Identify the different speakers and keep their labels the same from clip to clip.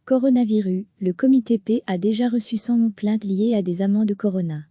Speaker 1: Coronavirus, le comité P a déjà reçu 111 plaintes liées à des amendes Corona.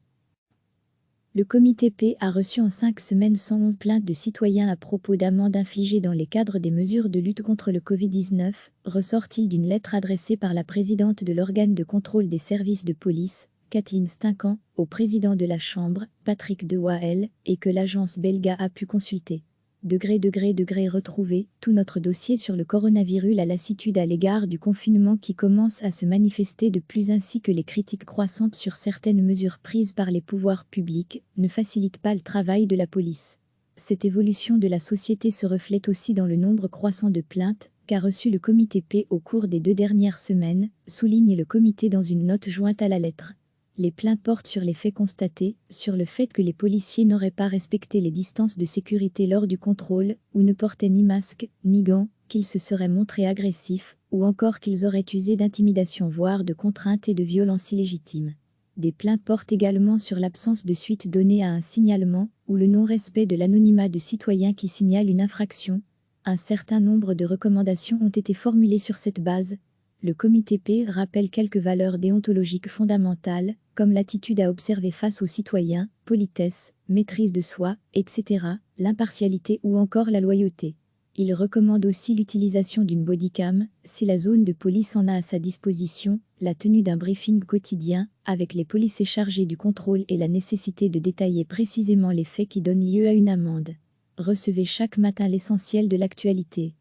Speaker 1: Le comité P a reçu en 5 semaines 111 plaintes de citoyens à propos d'amendes infligées dans les cadres des mesures de lutte contre le Covid-19, ressort-il d'une lettre adressée par la présidente de l'organe de contrôle des services de police, Kathleen Stincan, au président de la Chambre, Patrick de Wael, et que l'agence belga a pu consulter. Retrouver tout notre dossier sur le coronavirus, la lassitude à l'égard du confinement qui commence à se manifester de plus ainsi que les critiques croissantes sur certaines mesures prises par les pouvoirs publics ne facilitent pas le travail de la police. Cette évolution de la société se reflète aussi dans le nombre croissant de plaintes qu'a reçu le comité P au cours des 2 dernières semaines, souligne le comité dans une note jointe à la lettre. Les plaintes portent sur les faits constatés, sur le fait que les policiers n'auraient pas respecté les distances de sécurité lors du contrôle, ou ne portaient ni masque, ni gants, qu'ils se seraient montrés agressifs, ou encore qu'ils auraient usé d'intimidation voire de contraintes et de violences illégitimes. Des plaintes portent également sur l'absence de suite donnée à un signalement, ou le non-respect de l'anonymat de citoyens qui signalent une infraction. Un certain nombre de recommandations ont été formulées sur cette base. Le comité P rappelle quelques valeurs déontologiques fondamentales, comme l'attitude à observer face aux citoyens, politesse, maîtrise de soi, etc., l'impartialité ou encore la loyauté. Il recommande aussi l'utilisation d'une bodycam, si la zone de police en a à sa disposition, la tenue d'un briefing quotidien, avec les policiers chargés du contrôle et la nécessité de détailler précisément les faits qui donnent lieu à une amende. Recevez chaque matin l'essentiel de l'actualité.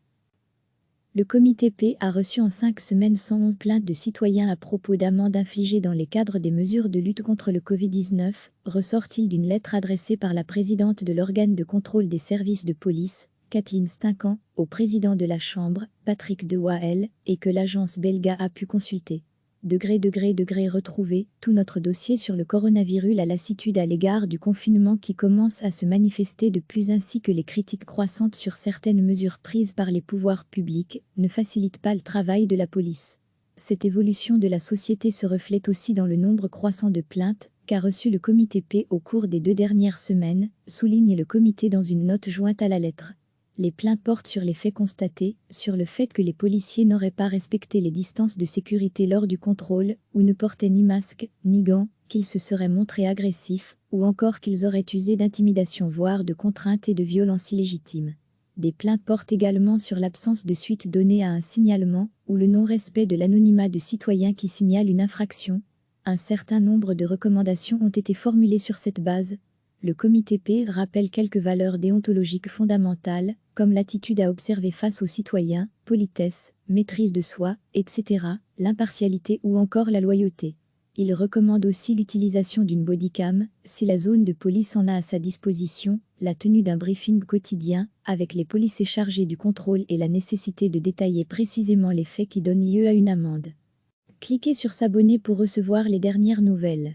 Speaker 1: Le comité P a reçu en 5 semaines 111 plaintes de citoyens à propos d'amendes infligées dans les cadres des mesures de lutte contre le Covid-19, ressort-il d'une lettre adressée par la présidente de l'organe de contrôle des services de police, Kathleen Stincan, au président de la Chambre, Patrick de Wael, et que l'agence belga a pu consulter. Retrouver tout notre dossier sur le coronavirus, la lassitude à l'égard du confinement qui commence à se manifester de plus ainsi que les critiques croissantes sur certaines mesures prises par les pouvoirs publics ne facilitent pas le travail de la police. Cette évolution de la société se reflète aussi dans le nombre croissant de plaintes qu'a reçu le comité P au cours des 2 dernières semaines, souligne le comité dans une note jointe à la lettre. Les plaintes portent sur les faits constatés, sur le fait que les policiers n'auraient pas respecté les distances de sécurité lors du contrôle, ou ne portaient ni masque, ni gants, qu'ils se seraient montrés agressifs, ou encore qu'ils auraient usé d'intimidation voire de contraintes et de violences illégitimes. Des plaintes portent également sur l'absence de suite donnée à un signalement, ou le non-respect de l'anonymat de citoyens qui signalent une infraction. Un certain nombre de recommandations ont été formulées sur cette base. Le comité P rappelle quelques valeurs déontologiques fondamentales, comme l'attitude à observer face aux citoyens, politesse, maîtrise de soi, etc., l'impartialité ou encore la loyauté. Il recommande aussi l'utilisation d'une bodycam, si la zone de police en a à sa disposition, la tenue d'un briefing quotidien, avec les policiers chargés du contrôle et la nécessité de détailler précisément les faits qui donnent lieu à une amende. Cliquez sur s'abonner pour recevoir les dernières nouvelles.